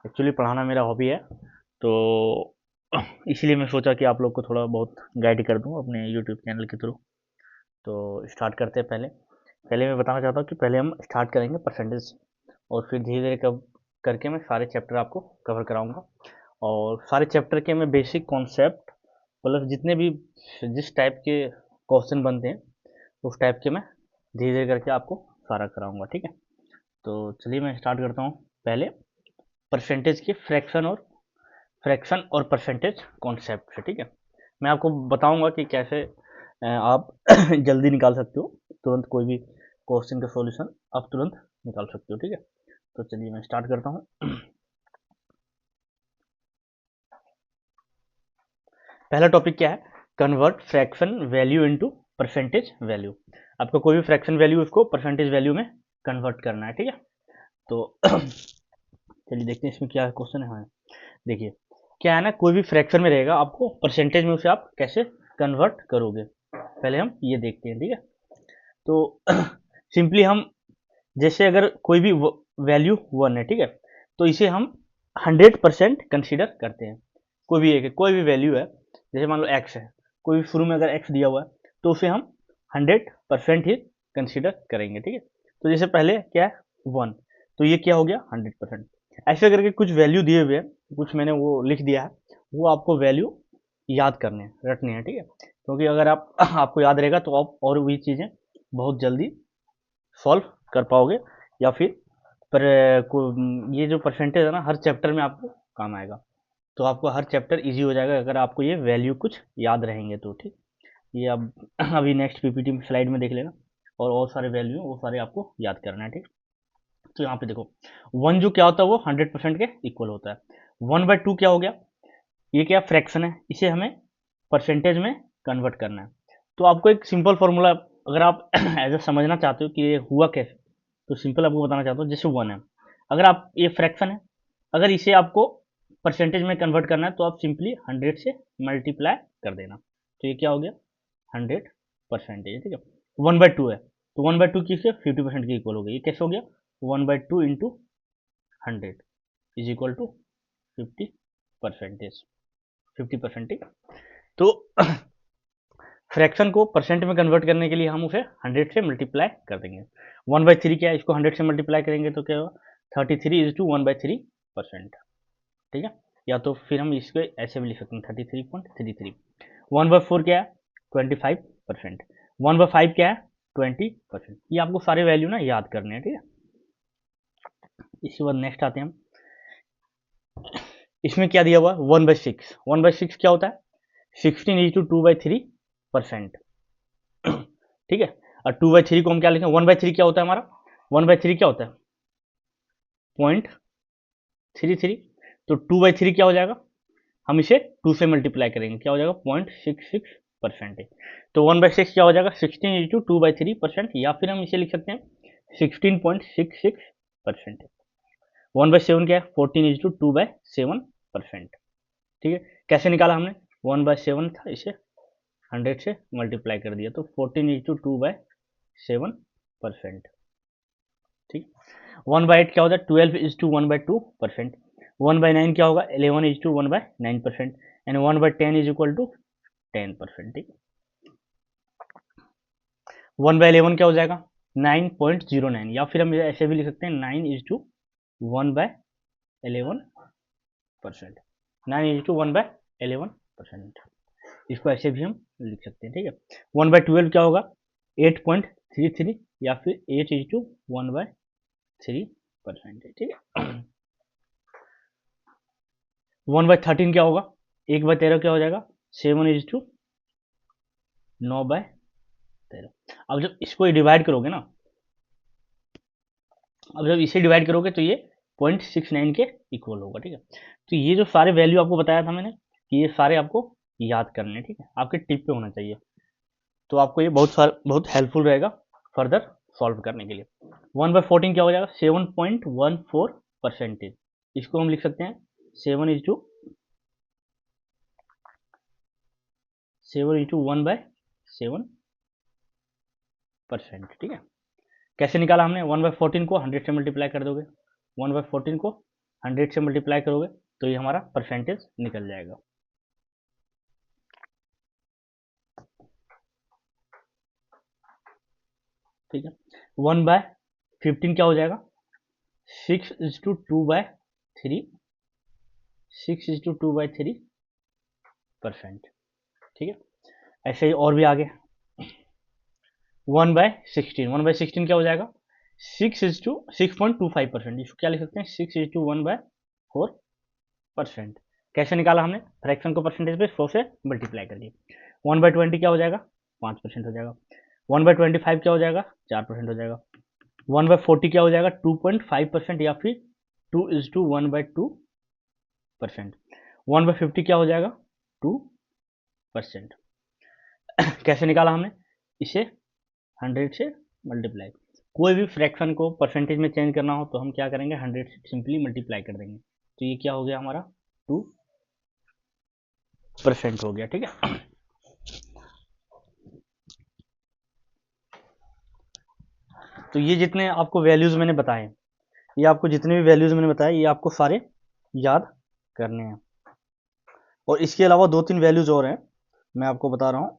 Actually पढ़ाना मेरा hobby है, तो इसलिए मैं सोचा कि आप लोग को थोड़ा बहुत गाइड कर दूँ अपने यूट्यूब चैनल के थ्रू। तो स्टार्ट करते हैं। पहले पहले मैं बताना चाहता हूँ कि पहले हम स्टार्ट करेंगे परसेंटेज, और फिर धीरे धीरे कब करके मैं सारे चैप्टर आपको कवर कराऊंगा। और सारे चैप्टर के मैं बेसिक कॉन्सेप्ट प्लस जितने भी जिस टाइप के क्वेश्चन बनते हैं उस टाइप के मैं धीरे धीरे करके आपको सारा कराऊंगा, ठीक है। तो चलिए मैं स्टार्ट करता हूँ। पहले परसेंटेज के फ्रैक्शन और परसेंटेज कॉन्सेप्ट से, ठीक है। मैं आपको बताऊंगा कि कैसे आप जल्दी निकाल सकते हो, तुरंत कोई भी क्वेश्चन का सॉल्यूशन आप तुरंत निकाल सकते हो, ठीक है। तो चलिए मैं स्टार्ट करता हूँ। पहला टॉपिक क्या है? Convert fraction value into percentage value. आपको कोई भी फ्रैक्शन वैल्यू उसको परसेंटेज वैल्यू में कन्वर्ट करना है, ठीक है। तो चलिए देखते हैं इसमें क्या क्वेश्चन है। हाँ, देखिए क्या है ना, कोई भी फ्रैक्शन में रहेगा, आपको परसेंटेज में उसे आप कैसे कन्वर्ट करोगे, पहले हम ये देखते हैं, ठीक है। तो सिंपली हम, जैसे अगर कोई भी वैल्यू 1 है, ठीक है, तो इसे हम 100% कंसीडर करते हैं। कोई भी एक है, कोई भी वैल्यू है, जैसे मान लो x है, कोई भी शुरू में अगर x दिया हुआ है तो उसे हम 100% ही कंसीडर करेंगे, ठीक है। तो जैसे पहले क्या है 1, तो ये क्या हो गया 100%। ऐसे करके कुछ वैल्यू दिए हुए हैं, कुछ मैंने वो लिख दिया है, वो आपको वैल्यू याद करने हैं, रटने हैं, ठीक है। क्योंकि अगर आप आपको याद रहेगा तो आप और भी चीज़ें बहुत जल्दी सॉल्व कर पाओगे, या फिर पर ये जो परसेंटेज है ना, हर चैप्टर में आपको काम आएगा। तो आपको हर चैप्टर इजी हो जाएगा अगर आपको ये वैल्यू कुछ याद रहेंगे तो, ठीक। ये अब अभी नेक्स्ट पीपीटी में स्लाइड में देख लेना, और सारे वैल्यू वो सारे आपको याद करना है, ठीक। तो यहाँ पे देखो 1 जो क्या होता है वो 100% के इक्वल होता है। 1/2 क्या हो गया, ये क्या फ्रैक्शन है, इसे हमें परसेंटेज में कन्वर्ट करना है। तो आपको एक सिंपल फॉर्मूला, अगर आप ऐसा समझना चाहते हो कि ये हुआ कैसे, तो सिंपल आपको बताना चाहता हूँ। जैसे 1 है, अगर आप ये फ्रैक्शन है, अगर इसे आपको परसेंटेज में कन्वर्ट करना है तो आप सिंपली 100 से मल्टीप्लाई कर देना, तो ये क्या हो गया 100%, ठीक है। 1/2 है, तो 1/2 किससे 50% के इक्वल हो गया, ये कैसे हो गया 1/2 इंटू 100 इज इक्वल टू 50%, 50%, ठीक है। तो फ्रैक्शन को परसेंट में कन्वर्ट करने के लिए हम उसे 100 से मल्टीप्लाई कर देंगे। 1/3 क्या है, इसको 100 से मल्टीप्लाई करेंगे तो क्या होगा 33 = 1/3%, ठीक है। या तो फिर हम इसको ऐसे भी लिख सकते हैं 33.33। 1/4 क्या है 25%। 1/5 क्या है 20%। ये आपको सारे वैल्यू ना याद करने हैं, ठीक है। इसके बाद नेक्स्ट आते हैं हम, इसमें क्या दिया हुआ है 1/6। 1/6 क्या होता है 16 × 2/3%, ठीक है। और 2/3 को हम क्या लिखें, 1/3 क्या होता है हमारा, 1/3 क्या होता है 0.33। तो 2/3 क्या हो जाएगा, हम इसे 2 से मल्टीप्लाई करेंगे, क्या हो जाएगा 0.66%। तो 1/6 क्या हो जाएगा 16 × 2/3%, या फिर हम इसे लिख सकते हैं 16.66%। 1/7 क्या है 14 × 2/7%, ठीक है। कैसे निकाला हमने, 1/7 था, इसे 100 से मल्टीप्लाई कर दिया, तो 14 × 2/7%, ठीक। 1/8 क्या होता है 12 = 1/2%। 1/9 क्या होगा 11 = 1/9%। एंड 1/10 इज इक्वल टू 10%, ठीक। 1/11 क्या हो जाएगा 9.09, या फिर हम ऐसे भी लिख सकते हैं 9 = 1/11%। 9 = 1/11%, इसको ऐसे भी हम लिख सकते हैं, ठीक है। 1/12 क्या होगा 8.33, या फिर 8 = 1/3%, ठीक है। 1/13 क्या होगा 1/13 क्या हो जाएगा 7 = 9/13। अब जब इसको डिवाइड करोगे ना, अब जब इसे डिवाइड करोगे तो ये 0.69 के इक्वल होगा, ठीक है। तो ये जो सारे वैल्यू आपको बताया था मैंने कि ये सारे आपको याद करने हैं, ठीक है, आपके टिप पे होना चाहिए। तो आपको ये बहुत हेल्पफुल रहेगा फर्दर सॉल्व करने के लिए। 1/14 क्या हो जाएगा 7.14%। इसको हम लिख सकते हैं 7 × 1/7%, ठीक है। कैसे निकाला हमने 1/14 को 100 से मल्टीप्लाई कर दोगे, 1/14 को 100 से मल्टीप्लाई करोगे तो ये हमारा परसेंटेज निकल जाएगा। ठीक है, 1/15 क्या हो जाएगा, 6:2/3, 6:2/3%। ठीक है, ऐसे ही और भी आगे 1/16 क्या हो जाएगा, 6:6.25%। इसको क्या लिख सकते हैं, 6:1/4%। कैसे निकाला हमने, फ्रैक्शन को परसेंटेज पे 100 से मल्टीप्लाई करके। 1/20 क्या हो जाएगा, 5% हो जाएगा। 1/25 क्या हो जाएगा, 4% हो जाएगा। 1/40 क्या हो जाएगा, 2.5% या फिर 2:1/2%। 1/50 क्या हो जाएगा, 2%। कैसे निकाला हमने, इसे 100 से मल्टीप्लाई। कोई भी फ्रैक्शन को परसेंटेज में चेंज करना हो तो हम क्या करेंगे, 100 से सिंपली मल्टीप्लाई कर देंगे। तो ये क्या हो गया हमारा, 2% हो गया। ठीक है, तो ये जितने आपको वैल्यूज मैंने बताए, ये आपको जितने भी वैल्यूज मैंने बताए ये आपको सारे याद करने हैं। और इसके अलावा 2-3 वैल्यूज और हैं, मैं आपको बता रहा हूँ,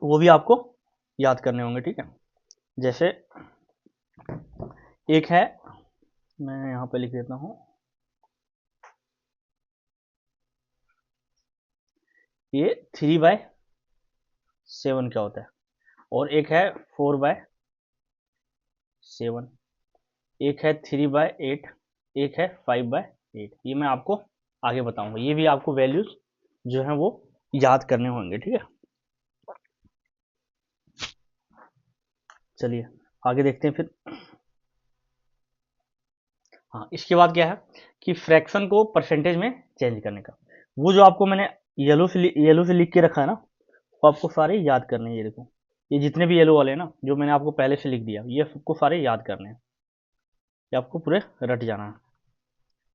वो भी आपको याद करने होंगे। ठीक है, जैसे एक है, मैं यहाँ पे लिख देता हूँ, ये 3/7 क्या होता है, और एक है 4/7, एक है 3/8, एक है 5/8। ये मैं आपको आगे बताऊंगा, ये भी आपको वैल्यूज जो है वो याद करने होंगे। ठीक है, चलिए आगे देखते हैं फिर। हाँ, इसके बाद क्या है कि फ्रैक्शन को परसेंटेज में चेंज करने का, वो जो आपको मैंने येलो से लिख के रखा है ना, वो आपको सारे याद करने हैं। ये देखो, ये जितने भी येलो वाले हैं ना, जो मैंने आपको पहले से लिख दिया, ये सबको सारे याद करने हैं, ये आपको पूरे रट जाना है।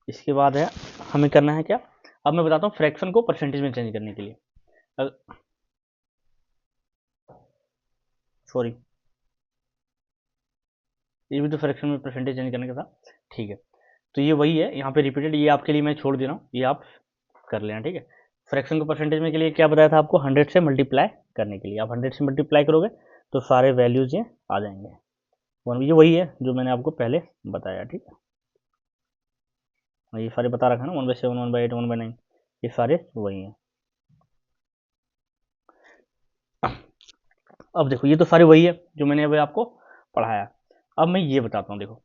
इसके बाद है हमें करना है क्या, अब मैं बताता हूँ फ्रैक्शन को परसेंटेज में चेंज करने के लिए। सॉरी, ये भी तो फ्रैक्शन में परसेंटेज चेंज करने का था। ठीक है, तो ये वही है, यहाँ पे रिपीटेड, ये आपके लिए मैं छोड़ दे रहा हूँ, ये आप कर लेना। ठीक है, फ्रैक्शन को परसेंटेज में के लिए क्या बताया था आपको, 100 से मल्टीप्लाई करने के लिए। आप 100 से मल्टीप्लाई करोगे तो सारे वैल्यूज ये आ जाएंगे। ये वही है जो मैंने आपको पहले बताया। ठीक है, ये सारे बता रखा है ना, 1/7, 1/8, 1/9, ये सारे वही हैं। अब देखो, ये तो सारे वही है जो मैंने अभी आपको पढ़ाया। अब मैं ये बताता हूँ, देखो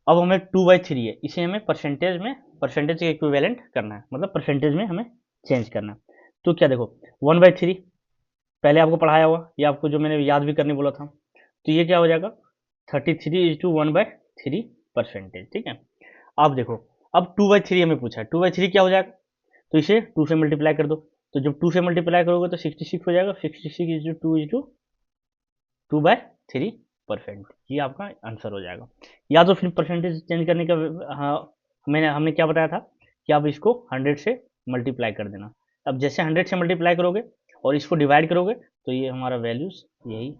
अब हमें 2/3 है, इसे हमें परसेंटेज के इक्विवेलेंट करना है, मतलब परसेंटेज में हमें चेंज करना है। तो क्या देखो, 1/3 पहले आपको पढ़ाया हुआ, ये आपको जो मैंने याद भी करने बोला था, तो ये क्या हो जाएगा, 33:1/3 परसेंटेज। ठीक है, अब देखो, अब 2/3 हमें पूछा है, 2/3 क्या हो जाएगा, तो इसे 2 से मल्टीप्लाई कर दो। तो जब 2 से मल्टीप्लाई करोगे तो 66 हो जाएगा, 66:2/3%। ये आपका आंसर हो जाएगा। या तो फिर परसेंटेज चेंज करने का, हाँ, हमने क्या बताया था कि आप इसको 100 से मल्टीप्लाई कर देना। अब जैसे 100 से मल्टीप्लाई करोगे और इसको डिवाइड करोगे तो ये हमारा वैल्यूज यही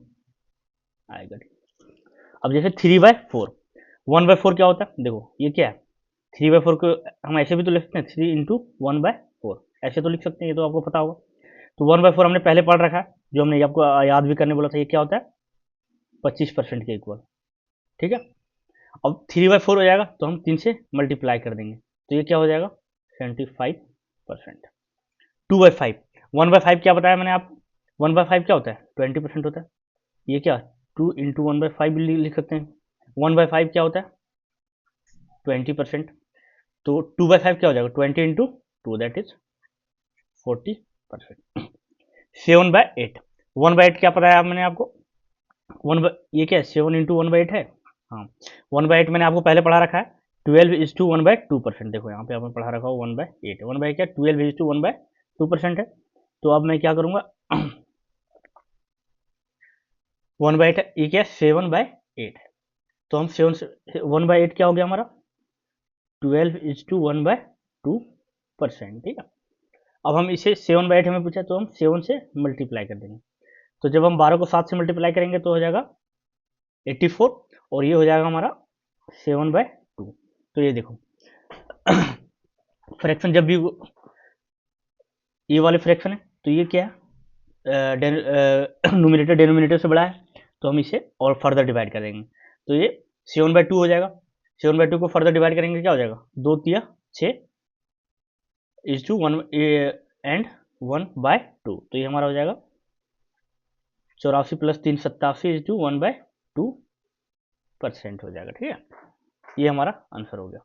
आएगा। अब जैसे 3/4, 1/4 क्या होता है, देखो ये क्या है, 3/4 को हम ऐसे भी तो लिख सकते हैं, 3 × 1/4, ऐसे तो लिख सकते हैं, ये तो आपको पता होगा। तो 1/4 हमने पहले पढ़ रखा है, जो हमने आपको याद भी करने बोला था, ये क्या होता है, 25% के इक्वल। ठीक है, अब 3/4 हो जाएगा तो हम 3 से मल्टीप्लाई कर देंगे, तो ये क्या हो जाएगा, 75%। 2/5, 1/5 क्या बताया मैंने आप, 1/5 क्या होता है, 20% होता है। ये क्या, 2 × 1/5 लिख सकते हैं। 1/5 क्या होता है, 20%। तो 2/5 क्या हो जाएगा, 20 × 2, दैट इज 40%। 7/8, 1/8 क्या पता है मैंने आपको, ये क्या है, 7 × 1/8 है। हाँ, 1/8 मैंने आपको पहले पढ़ा रखा है, 12:1/2%। देखो यहाँ पे आपने पढ़ा रखा हो 1/8, 1/8 क्या, 12:1/2% है। तो अब मैं क्या करूँगा, 1/8 ये क्या, 7/8 है, तो हम 7 से 1/8 क्या हो गया हमारा, 12:1/2%। ठीक है, अब हम इसे 7/8 हमें पूछा, तो हम 7 से मल्टीप्लाई कर देंगे। तो जब हम 12 को 7 से मल्टीप्लाई करेंगे तो हो जाएगा 84, और ये हो जाएगा हमारा 7/2। तो ये देखो फ्रैक्शन जब भी ये वाले फ्रैक्शन है तो ये क्या है, न्यूमरेटर डेनोमिनेटर से बड़ा है तो हम इसे और फर्दर डिवाइड कर देंगे। तो ये 7/2 हो जाएगा। 7/2 को फर्दर डिवाइड करेंगे क्या हो जाएगा, 2 तिया 6 इज टू 1 एंड 1/2। तो ये हमारा हो जाएगा 84 + 3 87 इज टू 1/2% हो जाएगा। ठीक है, ये हमारा आंसर हो गया।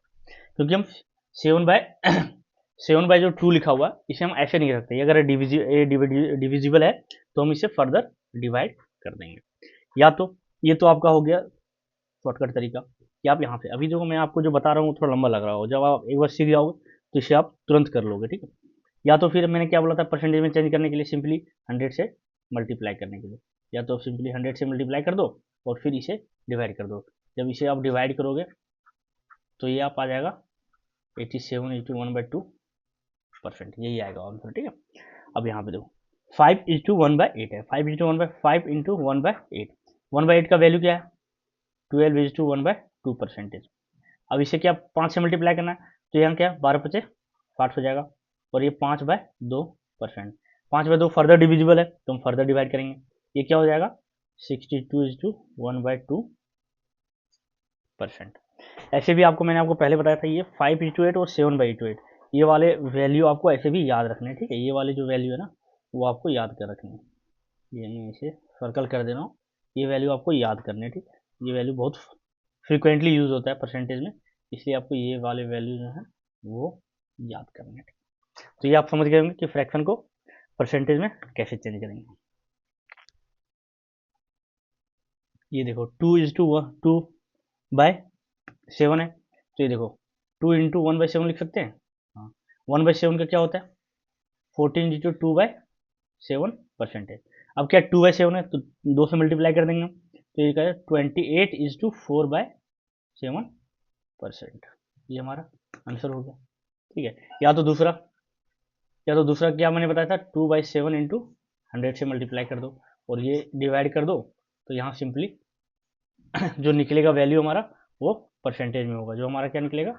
क्योंकि हम 7/2 लिखा हुआ इसे हम ऐसे नहीं रखते, अगर डिविजिबल है तो हम इसे फर्दर डिवाइड कर देंगे। या तो ये तो आपका हो गया शॉर्टकट तरीका कि आप यहाँ से, अभी जो मैं आपको जो बता रहा हूँ थोड़ा लंबा लग रहा हो, जब आप एक बार सीख जाओगे तो इसे आप तुरंत कर लोगे। ठीक है, या तो फिर मैंने क्या बोला था, परसेंटेज में चेंज करने के लिए सिंपली 100 से मल्टीप्लाई करने के लिए, या तो सिंपली 100 से मल्टीप्लाई कर दो और फिर इसे डिवाइड कर दो। जब इसे आप डिवाइड करोगे तो ये आप आ जाएगा 87 × 1/2%, यही आएगा आंसर। ठीक है, अब यहाँ पे देखो 5:1/8 है, 5 × 1/8, 1/8 का वैल्यू क्या है, 12:1/2%। अब इसे क्या 5 से मल्टीप्लाई करना है, तो यहाँ क्या 12×5 = 60 हो जाएगा, और ये 5/2%। 5/2 फर्दर डिविजिबल है तो हम फर्दर डिवाइड करेंगे, ये क्या हो जाएगा 62:1/2%। ऐसे भी आपको मैंने आपको पहले बताया था, ये 5:8 और 7/8, ये वाले वैल्यू आपको ऐसे भी याद रखने हैं। ठीक है, ये वाले जो वैल्यू है ना वो आपको याद कर रखने हैं, ये मैं इसे सर्कल कर दे रहा हूँ, ये वैल्यू आपको याद करने हैं। ठीक है, ये वैल्यू बहुत फ्रिक्वेंटली यूज होता है परसेंटेज में, इसलिए आपको ये वाले वैल्यू जो है वो याद करने हैं। तो ये आप समझ गए होंगे कि फ्रैक्शन को परसेंटेज में कैसे चेंज करेंगे। ये देखो 2:7 है, तो ये देखो 2 × 1/7 लिख सकते हैं। हाँ, 1/7 का क्या होता है 14 × 2/7%। अब क्या 2/7 है तो 2 से मल्टीप्लाई कर देंगे, तो ये क्या है 28:4/7%। ये हमारा आंसर हो गया। ठीक है, या तो दूसरा क्या मैंने बताया था, 2/7 × 100 से मल्टीप्लाई कर दो और ये डिवाइड कर दो, तो यहाँ सिंपली जो निकलेगा वैल्यू हमारा वो परसेंटेज में होगा, जो हमारा क्या निकलेगा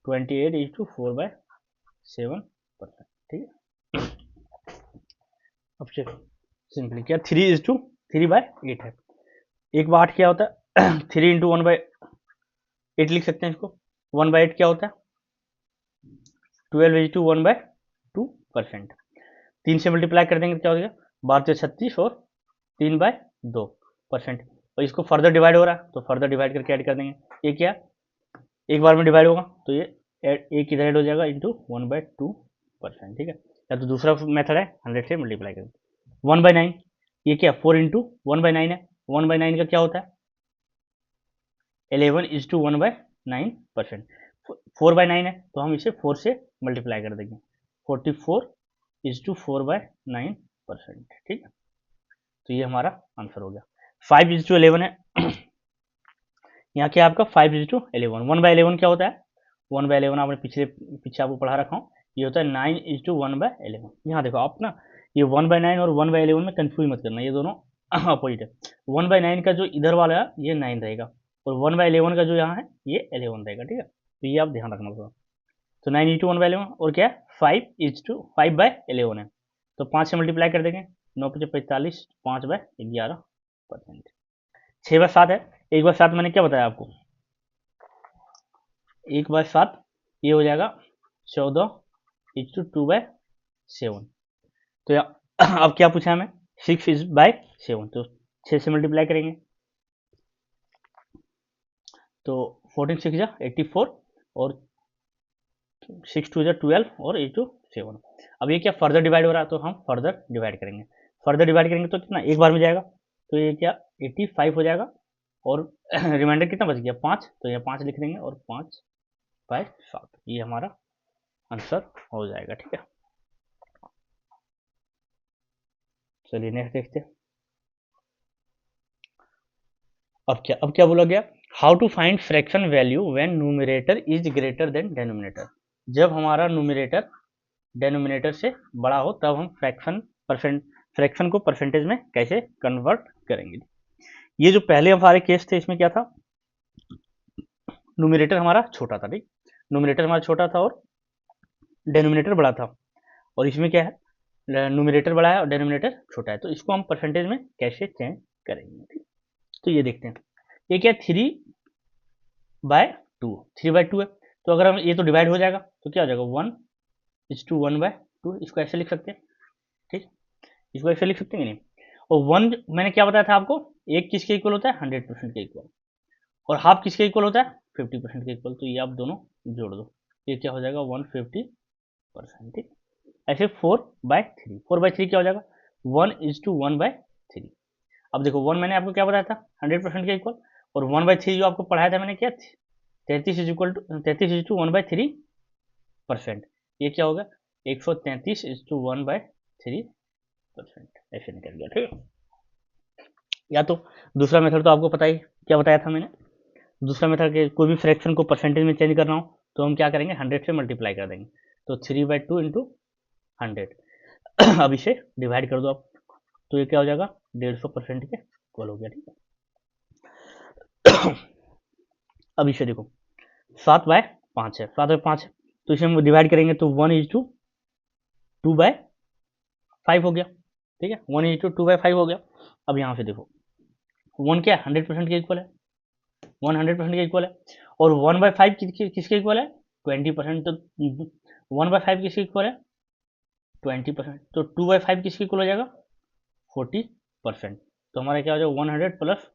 28:4/7%। ठीक है, अब सिंपली क्या 3:3/8 है। एक बार 8 क्या होता है 3 × 1/8 लिख सकते हैं इसको। 1/8 क्या होता है 12:1/2%। 3 से मल्टीप्लाई कर देंगे तो क्या हो जाएगा 12×36 और 3/2%। और इसको फर्दर डिवाइड हो रहा है तो फर्दर डिवाइड करके ऐड कर देंगे, ये क्या एक बार में डिवाइड होगा तो ये एक इधर ऐड हो जाएगा इंटू 1/2%। ठीक है, या तो दूसरा मेथड है 100 से मल्टीप्लाई करें। 1/9 ये क्या 4 × 1/9 है, 1/9 का क्या होता है 11:1/9%। 4/9 है तो हम इसे 4 से मल्टीप्लाई कर देंगे, 44:4/9%। ठीक है, तो ये हमारा आंसर हो गया। 5:11 है यहाँ क्या आपका 5:11। 1/11 क्या होता है 1/11 आपने पीछे आपको पढ़ा रखा हूँ, ये होता है 9:1/11। यहाँ देखो आप ना ये 1/9 और 1/11 में कंफ्यूज मत करना, ये दोनों अपोजिट है। 1/9 का जो इधर वाला है ये 9 रहेगा और 1/11 का जो यहाँ है ये 11 रहेगा। ठीक है, तो ये आप ध्यान रखना थोड़ा। तो 9:1/11 और क्या है 5/11 है, तो 5 से मल्टीप्लाई कर देंगे, 9×5 = 45, 5/11%। 6/7 है, 1/7 मैंने क्या बताया आपको 1/7 ये हो जाएगा 14:2/7। तो अब क्या पूछा हमें 6/7, तो 6 से मल्टीप्लाई करेंगे तो 14 6 84 और 6 2 12 और 7। अब ये क्या फर्दर डिवाइड हो रहा है तो हम फर्दर डिवाइड करेंगे, तो कितना एक बार में जाएगा, तो ये क्या 85 हो जाएगा और रिमाइंडर कितना बच गया 5, तो यहाँ 5 लिख देंगे और 5/7 ये हमारा आंसर हो जाएगा। ठीक है, चलिए नेक्स्ट देखते हैं। अब क्या बोला गया, how to find fraction value when numerator is greater than denominator. जब हमारा न्यूमरेटर डेनोमिनेटर से बड़ा हो तब हम फ्रैक्शन को परसेंटेज में कैसे कन्वर्ट करेंगे। ये जो पहले हमारे केस थे इसमें क्या था न्यूमरेटर हमारा छोटा था, ठीक, नोमिनेटर हमारा छोटा था और डेनोमिनेटर बड़ा था, और इसमें क्या है, नोमिनेटर बड़ा है और डेनोमिनेटर छोटा है, तो इसको हम परसेंटेज में कैसे चेंज करेंगे। तो ये देखते हैं, ये क्या 3/2, 3/2 है, तो अगर हम ये तो डिवाइड हो जाएगा तो क्या हो जाएगा 1:1/2, इसको ऐसे लिख सकते हैं, ठीक, इसको ऐसे लिख सकते हैं नहीं। और 1 मैंने क्या बताया था आपको, एक किसके इक्वल होता है 100% के इक्वल, और हाफ किसके इक्वल होता है 50% के इक्वल, तो ये आप दोनों जोड़ दो, ये क्या हो जाएगा 150%, ठीक। ऐसे 4/3, 4/3 क्या हो जाएगा 1:1/3। अब देखो 1 मैंने आपको क्या बताया था 100% के इक्वल, और 1/3 जो आपको पढ़ाया था मैंने क्या 33:1/3%, ये क्या होगा 133:1/3%, ऐसे निकल गया, ठीक है। या तो दूसरा मेथड तो आपको पता ही क्या बताया था मैंने, दूसरा मेथड के कोई भी फ्रैक्शन को परसेंटेज में चेंज करना हो तो हम क्या करेंगे 100 से मल्टीप्लाई कर देंगे, तो 3/2 इंटू 100 अब इसे डिवाइड कर दो आप, तो ये क्या हो जाएगा 150% के इक्वल हो गया, ठीक है। अब इसे देखो 7/5 है, 7/5 है, तो इसे हम डिवाइड करेंगे तो 1:2/5 हो गया, ठीक है, 1:2/5 हो गया। अब यहाँ से देखो 1 क्या है 100% के इक्वल है, 100% के इक्वल है, और 1/5 किसके इक्वल है 20%, तो 1/5 किसके इक्वल है 20%, तो 2/5 किसके इक्वल हो जाएगा 40%, तो हमारा क्या हो जाएगा 100 प्लस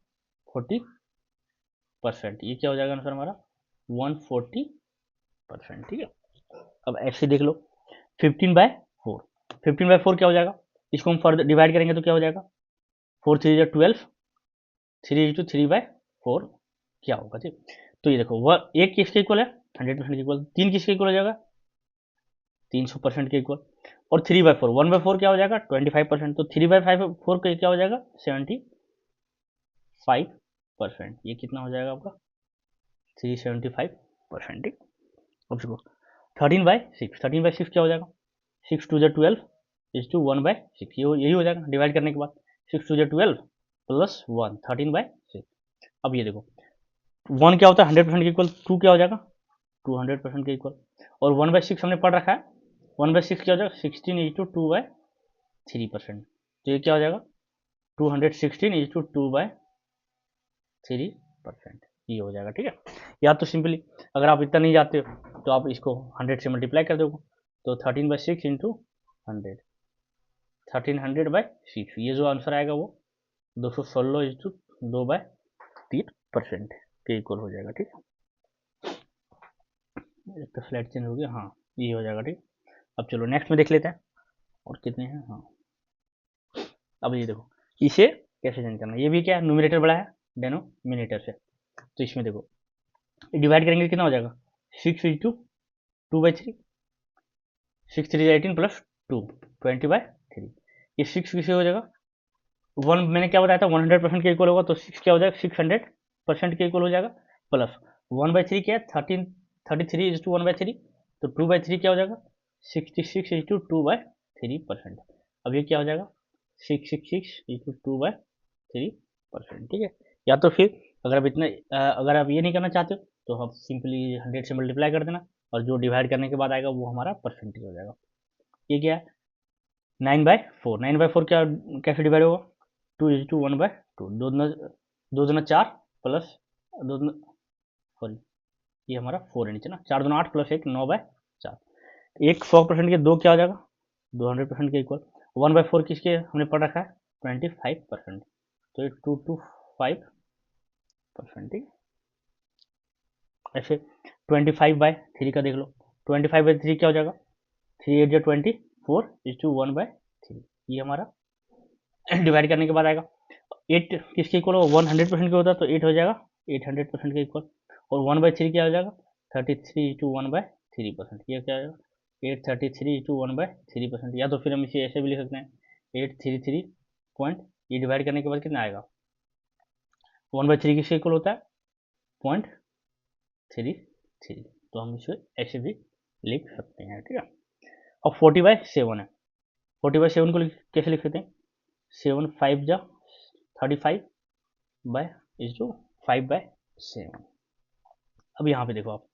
40%, ये क्या हो जाएगा आंसर हमारा 140%, ठीक है। अब ऐसे देख लो 15/4, 15/4 क्या हो जाएगा, इसको हम फर्दर डिवाइड करेंगे तो क्या हो जाएगा 4 3 12, 3/4 क्या होगा, ठीक। तो ये देखो वह एक किसके इक्वल है 100% के इक्वल, 3 किसके इक्वल हो जाएगा 300% के इक्वल, और 3/4 1/4 क्या हो जाएगा 25%, तो 3/4 का क्या हो जाएगा 75%, ये कितना हो जाएगा आपका 375%, ठीक। अब देखो 13/6, 13/6 क्या हो जाएगा 6 2 12 1/6, यही हो जाएगा डिवाइड करने के बाद 6 2 12 प्लस 1 13/6। अब ये देखो 1 क्या होता है 100% के इक्वल, 2 क्या हो जाएगा 200% के इक्वल, और 1/6 हमने पढ़ रखा है, 1/6 क्या हो जाएगा 16:2/3%, तो ये क्या हो जाएगा 216:2/3%, ये हो जाएगा, ठीक है। या तो सिंपली अगर आप इतना नहीं जाते हो तो आप इसको 100 से मल्टीप्लाई कर दोगे, तो 13/6 इंटू 100, 1300/6, ये जो आंसर आएगा वो 216:2/3% के इक्वल हो जाएगा, ठीक है। एक तो फ्लैट चेंज हो गया, हाँ ये हो जाएगा, ठीक। अब चलो नेक्स्ट में देख लेते हैं और कितने हैं, हाँ अब ये देखो इसे कैसे चेंज करना है, ये भी क्या है न्यूमरेटर बड़ा है डेनोमिनेटर से, तो इसमें देखो डिवाइड करेंगे कितना हो जाएगा 6:2/3, 6 3 18 प्लस 2 20/3, ये 6 किसे हो जाएगा 1 मैंने क्या बताया था 100% के इक्वल होगा, तो 6 क्या हो जाएगा 600% के इक्वल हो जाएगा, प्लस 1/3 क्या है 33:1/3, तो 2/3 क्या हो जाएगा 66:2/3%, अब ये क्या हो जाएगा 666:2/3%, ठीक है। या तो फिर अगर आप इतना अगर आप ये नहीं करना चाहते हो तो आप सिंपली 100 से मल्टीप्लाई कर देना, और जो डिवाइड करने के बाद आएगा वो हमारा परसेंटेज हो जाएगा। ये क्या है 9/4, 9/4 क्या कैसे डिवाइड होगा 2:1/2, दो दूना 4 प्लस दो दूना सॉरी ये हमारा 4 है नीचे ना, 4 दूना 8 प्लस 1 9/4, एक 100% के दो क्या हो जाएगा 200% के इक्वल, 1/4 किसके हमने पढ़ रखा है 25%, तो ये 225%, ठीक। ऐसे 25/3 का देख लो, 25/3 क्या हो जाएगा 3 8 24:1/3, ये हमारा डिवाइड करने के बाद आएगा 8 किसके इक्वल होगा 100% का होता है, तो 8 हो जाएगा 800% के इक्वल, और 1/3 क्या हो जाएगा 33:1/3%, ये क्या हो जाएगा 833:1/3%, या तो फिर हम इसे ऐसे भी लिख सकते हैं 833 पॉइंट, ये डिवाइड करने के बाद कितना आएगा 1/3 किसके इक्वल होता है 0.33, तो हम इसे ऐसे भी लिख सकते हैं, ठीक है। अब 40/7 है, 40/7 को कैसे लिख सकते हैं 7 5 जा 35/5/7, अब यहाँ पे देखो आप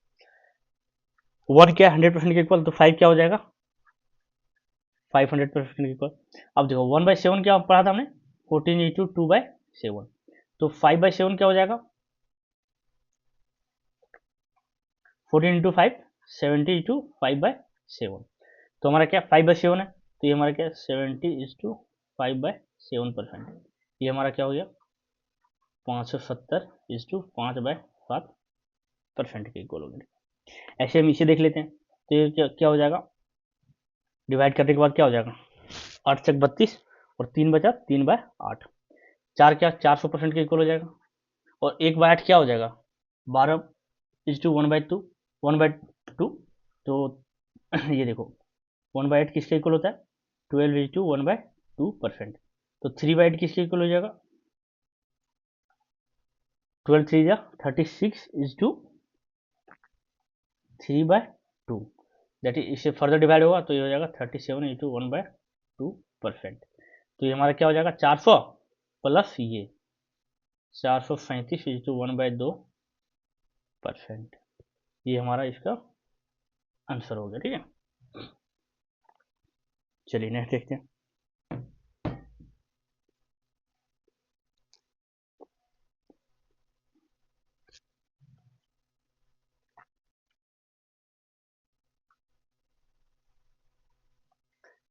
1 क्या है 100% के इक्वल, तो 5 क्या हो जाएगा 500% के इक्वल। अब देखो 1/7 क्या पढ़ा था हमने 14 इंटू 2/7, तो 5/7 क्या हो जाएगा 14 इंटू 5 70 इंटू 5/7, तो हमारा क्या 5/7 है, तो ये हमारा क्या 70 इज टू 5/7%, ये हमारा क्या हो गया 570 इज टू 5/7% के इक्वल हो गया। ऐसे हम इसे देख लेते हैं, तो ये क्या हो जाएगा, डिवाइड करने के बाद क्या हो जाएगा 8 चक 32 और 3 बचा 3/8, 4 क्या 400% के इक्वल हो जाएगा, और 1/8 क्या हो जाएगा 12 इज टू 1/2, तो ये देखो 1/8 किसके इक्वल होता है 12 इज टू 1/2%, तो 3/8 किसके इक्वल हो जाएगा 12 3 जा 36 इज टू 3/2, दैट इज इससे फर्दर डिवाइड होगा तो ये हो जाएगा 37 इंटू 1/2%, तो ये हमारा क्या हो जाएगा 400 प्लस ये 437 इंटू 1/2%, ये हमारा इसका आंसर हो गया। ठीक है, चलिए नेक्स्ट देखते हैं।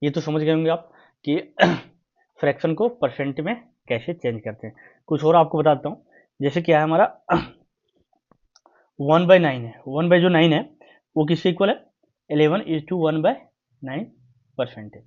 ये तो समझ गए होंगे आप कि फ्रैक्शन को परसेंट में कैसे चेंज करते हैं। कुछ और आपको बता देता हूँ, जैसे क्या है हमारा 1/9 है, 1/9 है वो किसके इक्वल है 11 इज टू 1/9%।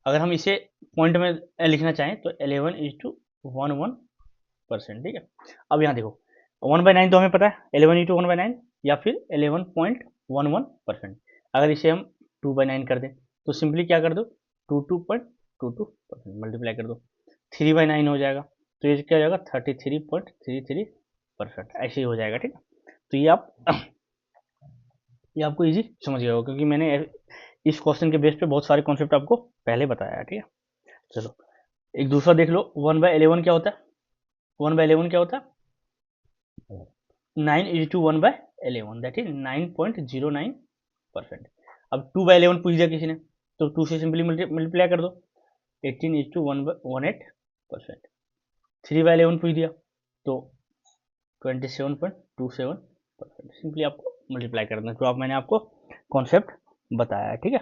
अगर हम इसे पॉइंट में लिखना चाहें तो 11 इज टू 11%। ठीक है, अब यहाँ देखो 1/9 तो हमें पता है 11 इंटू 1/9 या फिर 11.11%। अगर इसे हम 2/9 कर दें तो सिंपली क्या कर दो 22.22% मल्टीप्लाई कर दो, 3/9 हो जाएगा तो ये क्या हो जाएगा 33.33%, ऐसे ही हो जाएगा। ठीक है, तो ये आपको इजी समझ गया होगा क्योंकि मैंने इस क्वेश्चन के बेस पे बहुत सारे कॉन्सेप्ट आपको पहले बताया है। ठीक है, चलो एक दूसरा देख लो 1/11 क्या होता है, 1/11 क्या होता है 9 इज टू 1/11 दैट इज 9.09%। अब 2/11 पूछ दिया किसी ने तो 2 से सिंपली मल्टीप्लाई कर दो 18 इज टू 1/18%। 3/11 पूछ दिया तो 27.27%, सिंपली आपको मल्टीप्लाई कर देना जो आप मैंने आपको कॉन्सेप्ट बताया है। ठीक है,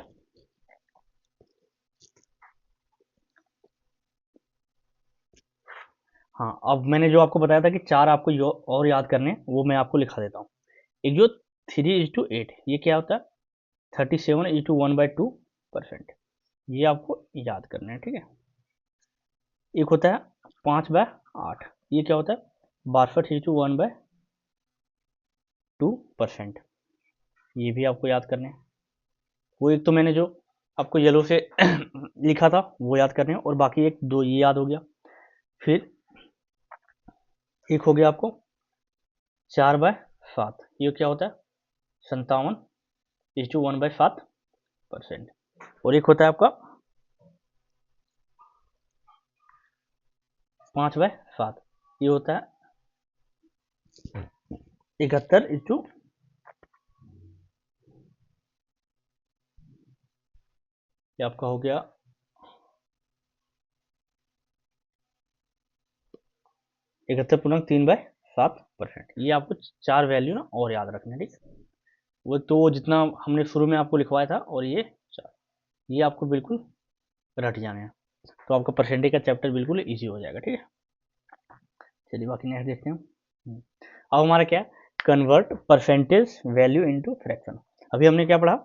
हाँ अब मैंने जो आपको बताया था कि 4 आपको जो और याद करने वो मैं आपको लिखा देता हूँ। एक जो 3:8 ये क्या होता है 37:1/2%, ये आपको याद करना है। ठीक है, एक होता है 5/8 ये क्या होता है 62:1/2%, ये भी आपको याद करने हैं। वो एक तो मैंने जो आपको येलो से लिखा था वो याद करने हैं और बाकी एक दो ये याद हो गया। फिर एक हो गया आपको 4/7 ये क्या होता है 57:1/7%, और एक होता है आपका 5/7 ये होता है 71 ये आपका हो गया 71.3/7%। ये आपको 4 वैल्यू ना और याद रखना है। ठीक है, वो तो जितना हमने शुरू में आपको लिखवाया था और ये 4 ये आपको बिल्कुल रट जाने हैं, तो आपका परसेंटेज का चैप्टर बिल्कुल इजी हो जाएगा। ठीक है, चलिए बाकी नेक्स्ट देखते हैं। अब हमारा क्या है convert percentage value into fraction. अभी हमने क्या पढ़ा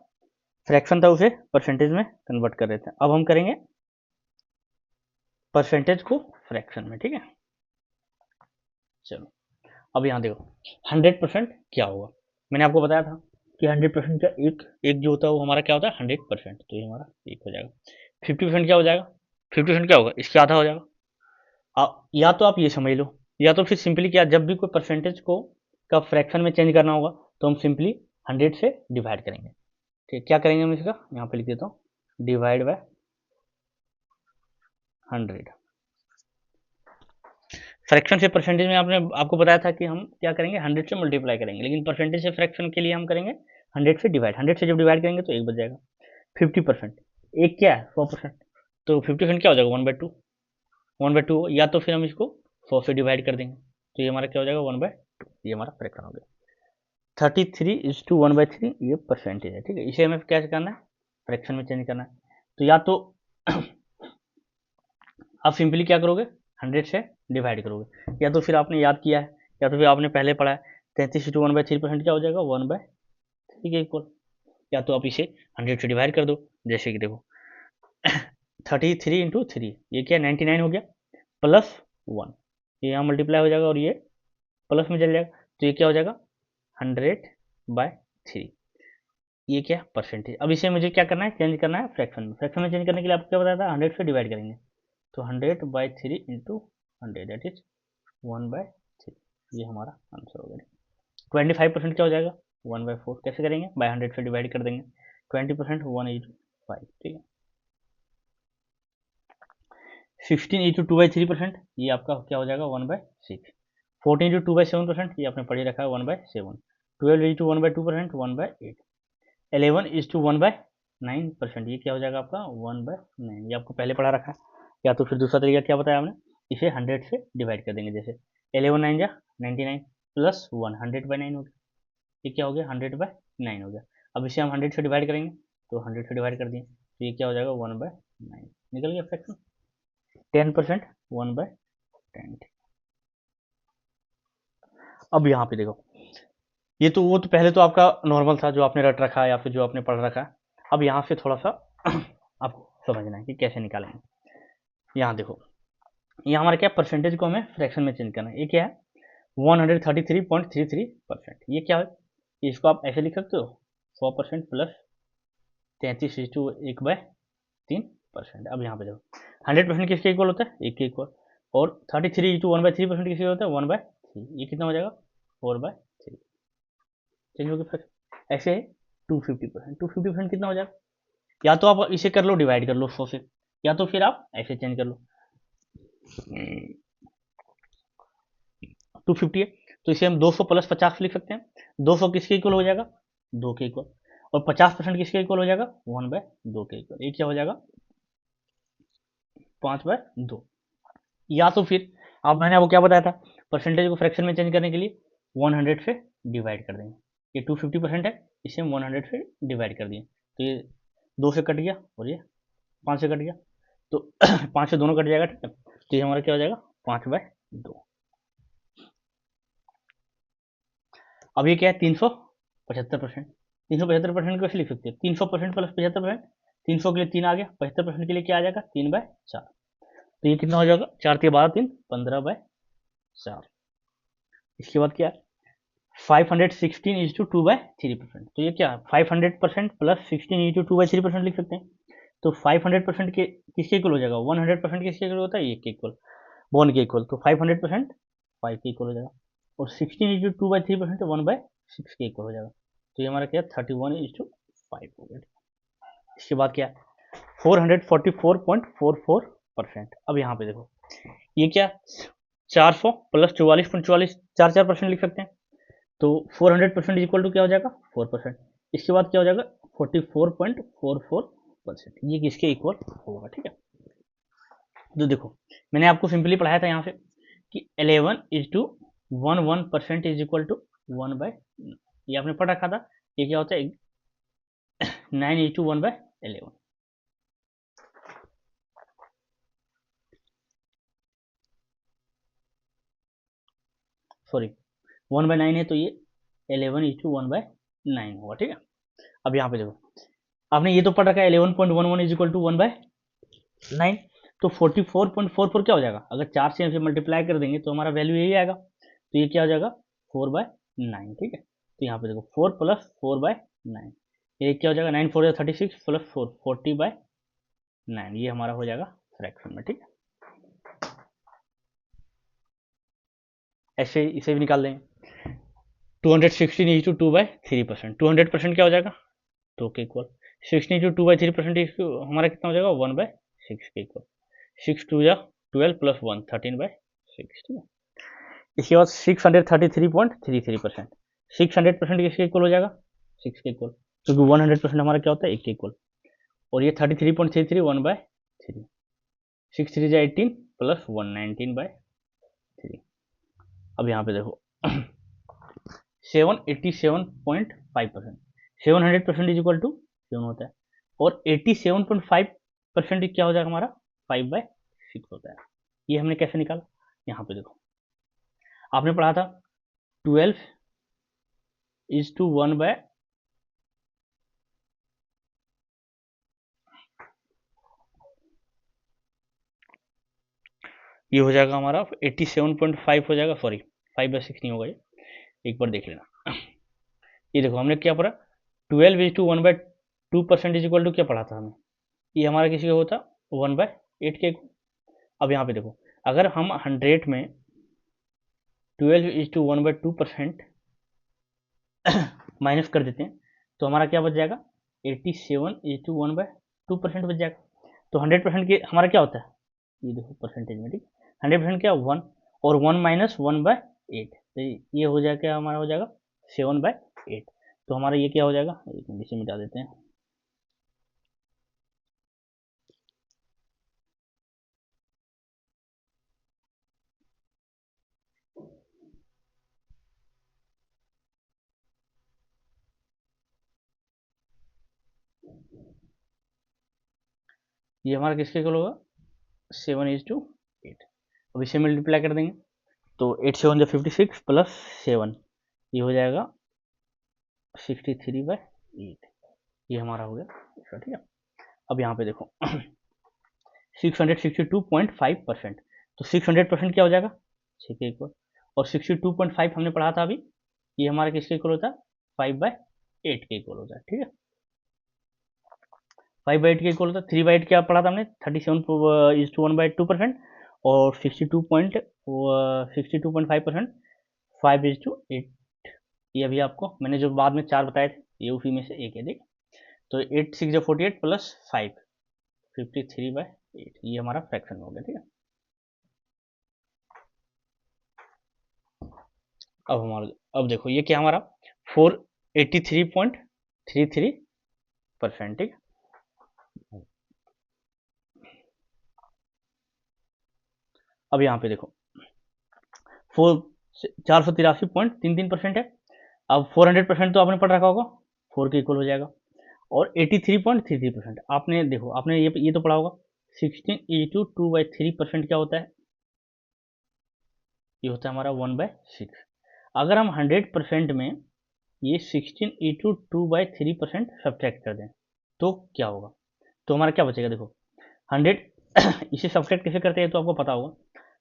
फ्रैक्शन था उसे परसेंटेज में कन्वर्ट कर रहे थे, अब हम करेंगे परसेंटेज को फ्रैक्शन में। ठीक है, चलो अब यहाँ देखो 100% क्या होगा, मैंने आपको बताया था कि 100% का एक एक जो होता है वो हमारा क्या होता है 100%, तो ये हमारा एक हो जाएगा। 50% क्या हो जाएगा 50% क्या होगा इसके आधा हो जाएगा। या तो आप ये समझ लो या तो फिर सिंपली क्या जब भी कोई परसेंटेज को का फ्रैक्शन में चेंज करना होगा तो हम सिंपली 100 से डिवाइड करेंगे। ठीक क्या करेंगे हम इसका यहाँ पे लिख देता हूँ डिवाइड बाय 100। फ्रैक्शन से परसेंटेज में आपने आपको बताया था कि हम क्या करेंगे 100 से मल्टीप्लाई करेंगे, लेकिन परसेंटेज से फ्रैक्शन के लिए हम करेंगे 100 से डिवाइड, 100 से जब डिवाइड करेंगे तो 1 बच जाएगा। 50%, एक क्या है 100%, तो 50% क्या हो जाएगा 1/2, 1/2, या तो फिर हम इसको 100 से डिवाइड कर देंगे तो ये हमारा क्या हो जाएगा 1/2, ये हमारा फ्रैक्शन हो गया। 33:1/3 ये परसेंटेज है, ठीक है। इसे हमें क्या करना है, फ्रैक्शन में चेंज करना है। तो या तो आप सिंपली क्या करोगे 100 से डिवाइड करोगे, या तो फिर आपने याद किया है, या तो फिर आपने पहले पढ़ा है 33:1/3% क्या हो जाएगा 1/3 के इक्वल, या तो आप इसे 100 से डिवाइड कर दो। जैसे कि देखो 33 × 3 ये क्या 99 हो गया, प्लस 1 ये यहाँ मल्टीप्लाई हो जाएगा और ये प्लस में चल जाएगा, तो ये क्या हो जाएगा 100/3, ये क्या परसेंटेज। अब इसे मुझे क्या करना है, चेंज करना है फ्रैक्शन में। फ्रैक्शन में चेंज करने के लिए आपको क्या बताया था 100 से डिवाइड करेंगे, तो 100/3 इंटू 100 दैट इज 1/3, ये हमारा आंसर हो गया। 25% क्या हो जाएगा 1/4, कैसे करेंगे बाय 100 से डिवाइड कर देंगे, 20% 1/5, ठीक है। 16:2/3% ये आपका क्या हो जाएगा 1/6, 14:2/7% ये आपने पढ़ी रखा है 1/7, 12:1/2% 1/8, 11:1/9% ये क्या हो जाएगा आपका 1/9, ये आपको पहले पढ़ा रखा है। या तो फिर दूसरा तरीका क्या बताया आपने, इसे 100 से डिवाइड कर देंगे, जैसे 11 9 जा 99 प्लस 1 100/9 हो गया, ये क्या हो गया 100/9 हो गया। अब इसे हम 100 से डिवाइड करेंगे, तो 100 से डिवाइड कर दिए तो ये क्या हो जाएगा 1/9, निकल गया फ्रैक्शन। 10% 1/10। अब यहाँ पे देखो, ये तो वो तो पहले तो आपका नॉर्मल था जो आपने रट रखा है या फिर जो आपने पढ़ रखा है। अब यहाँ से थोड़ा सा आपको समझना है कि कैसे निकालेंगे। यहाँ देखो, यहाँ हमारा क्या परसेंटेज को हमें फ्रैक्शन में चेंज करना है। ये क्या है 133.33%, ये क्या है, इसको आप ऐसे लिख सकते हो 100% प्लस 33:1/3%। अब यहाँ पे देखो 100% किसके इक्वल होता है 1 के इक्वल, और 33:1/3% किसके होता है 1/3, ये कितना हो जाएगा 4/3, चेंज हो गया फिर। ऐसे 250% कितना हो जाएगा, या तो आप इसे कर लो डिवाइड कर लो 100 से, या तो फिर आप ऐसे चेंज कर लो। 250 है तो इसे हम 200 प्लस 50 लिख सकते हैं। 200 किसके इक्वल हो जाएगा 2 के इक्वल, और 50% किसके इक्वल हो जाएगा 1/2 के इक्वल, ये क्या हो जाएगा 5/2। या तो फिर अब मैंने आपको क्या बताया था, परसेंटेज को फ्रैक्शन में चेंज करने के लिए 100 से डिवाइड कर देंगे। ये 250% है, इसे हम 100 से डिवाइड कर दिए तो ये 2 से कट गया और ये 5 से कट गया, तो 5 से दोनों कट जाएगा, ठीक है। तो ये हमारा क्या हो जाएगा 5/2। अब ये क्या है 375%, 375% कैसे लिख सकते हैं 300% प्लस 75%, 300 के लिए 3 आ गया, 75% के लिए क्या आ जाएगा 3/4, तो ये कितना हो जाएगा 4 3 12 3 15/4। इसके बाद क्या है 516:2/3%, तो ये क्या है 500% प्लस 16:2/3% लिख सकते हैं। तो 500% के किसके इक्वल हो जाएगा 100% किसके इक्वल होता है 1 के इक्वल, 1 के इक्वल, तो 500% 5 के इक्वल हो जाएगा, और 16:2/3% 1/6 के इक्वल हो जाएगा, तो ये हमारा क्या 31:5 हो गया। इसके बाद क्या 444.44%। अब यहाँ पे देखो ये क्या 400 प्लस 44.44 4% लिख सकते हैं, तो 400% इक्वल टू क्या हो जाएगा 4%। इसके बाद क्या हो जाएगा 44.44%, ये किसके इक्वल होगा, ठीक है। तो देखो मैंने आपको सिंपली पढ़ाया था यहाँ से कि 11:11% इज इक्वल टू 1/, ये आपने पढ़ रखा था, ये क्या होता है 9:1/11, सॉरी 1/9 है तो ये 11:1/9 होगा, ठीक है। अब यहाँ पे देखो आपने ये तो पढ़ रखा है 11.11 इज इक्वल टू 1/9, तो 44.44 क्या हो जाएगा, अगर 4 से मल्टीप्लाई कर देंगे तो हमारा वैल्यू यही आएगा, तो ये क्या हो जाएगा 4/9, ठीक है। तो यहाँ पे देखो 4 प्लस 4/9, ये क्या हो जाएगा 9 4 36 प्लस 4 40/9, ये हमारा हो जाएगा फ्रैक्शन में, ठीक है। ऐसे इसे भी निकाल देंगे 216:2/3%, 200% क्या हो जाएगा 2 के इक्वल, 16:2/3% हमारा कितना हो जाएगा 1/6 के इक्वल, 6 2 या 12 प्लस 1 13/6, ठीक है। इसके बाद 633.33%, 600% किसके इक्वल हो जाएगा 6 के इक्वल, क्योंकि 100% हमारा क्या होता है 1 के इक्वल। और ये 33.33 1/3, 6 3 जा 18 प्लस 119/3। अब यहाँ पे देखो 787.5%, 700% इज इक्वल टू 7 होता है, और 87.5% क्या हो जाएगा हमारा 5/6 होता है। ये हमने कैसे निकाला, यहाँ पे देखो आपने पढ़ा था 12 इज टू 1 बाय, ये हो जाएगा हमारा 87.5 हो जाएगा, सॉरी 5/6 नहीं होगा, ये एक बार देख लेना। ये देखो हमने क्या पढ़ा 12 is to 1/2% is equal to क्या पढ़ा था हमें, ये हमारा किसी का होता 1/8 के। अब यहाँ पे देखो अगर हम 100 में 12 इज टू 1/2% माइनस कर देते हैं तो हमारा क्या बच जाएगा 87 इज टू 1/2% बच जाएगा। तो 100% के हमारा क्या होता है, ये देखो परसेंटेज में, ठीक 100% क्या 1, और 1 माइनस 1/8, तो ये हो जाएगा क्या हमारा हो जाएगा 7/8। तो हमारा ये क्या हो जाएगा, एक मिनट इसे मिटा देते हैं, ये हमारा किसके इक्वल होगा 7:8। अब इसे मल्टीप्लाई कर देंगे तो 8 7 56 प्लस 7, ये हो जाएगा 63/8, ये हमारा हो गया, ठीक है। अब यहाँ पे देखो 662.5%, तो 600% क्या हो जाएगा 6 के इक्वल, और 62.5 हमने पढ़ा था अभी, ये हमारा किसके इक्वल होता है 5/8 के इक्वल होता है, ठीक है। 5/8 के इक्वल होता है, 3/8 क्या पढ़ा था हमने 37 और 62.5%, 5:8, ये अभी आपको मैंने जो बाद में 4 बताए थे ये उसी में से एक है, ठीक। तो 8 6 48 प्लस 5 53/8, ये हमारा फ्रैक्शन हो गया, ठीक है। अब हमारा, अब देखो ये क्या हमारा 483.33%, ठीक है। अब यहाँ पे देखो 483.33% है। अब 400% तो आपने पढ़ रखा होगा, 4 के इक्वल हो जाएगा, और 83.33% आपने देखो आपने ये तो पढ़ा होगा 16 इंटू 2/3% क्या होता है, ये होता है हमारा 1/6। अगर हम 100% में ये 16 इंटू 2/3% सब्ट्रैक्ट कर दें तो क्या होगा, तो हमारा क्या बचेगा, देखो 100 इसे सब्ट्रैक्ट कैसे करते हैं तो आपको पता होगा,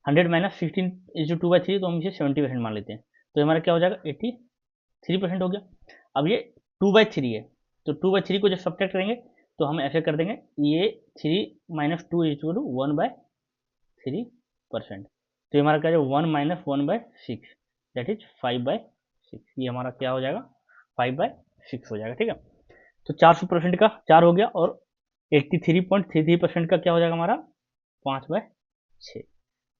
100 माइनस 16 इंटू 2/3 तो हम इसे 70% मान लेते हैं, तो हमारा क्या हो जाएगा 83% हो गया। अब ये 2/3 है, तो 2/3 को जब सब्ट्रैक्ट करेंगे तो हम ऐसे कर देंगे, ये 3 माइनस 2 इज टू 1/3%, तो ये हमारा क्या है 1 माइनस 1/6 दैट इज 5/6, ये हमारा क्या हो जाएगा 5/6 हो जाएगा, ठीक है। तो 400% का 4 हो गया, और 83.33% का क्या हो जाएगा हमारा 5/6,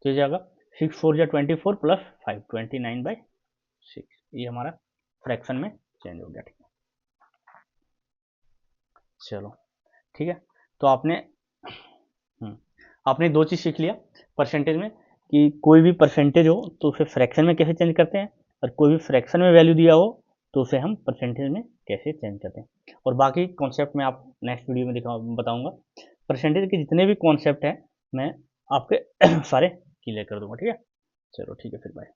तो ये जाएगा 6 4 जा 24 प्लस 5 29/6, ये हमारा फ्रैक्शन में चेंज हो गया, ठीक है। चलो ठीक है, तो आपने दो चीज़ सीख लिया परसेंटेज में, कि कोई भी परसेंटेज हो तो उसे फ्रैक्शन में कैसे चेंज करते हैं, और कोई भी फ्रैक्शन में वैल्यू दिया हो तो उसे हम परसेंटेज में कैसे चेंज करते हैं, और बाकी कॉन्सेप्ट मैं आप नेक्स्ट वीडियो में बताऊंगा। परसेंटेज के जितने भी कॉन्सेप्ट हैं मैं आपके सारे क्लियर कर दूंगा, ठीक है। चलो ठीक है, फिर बाय।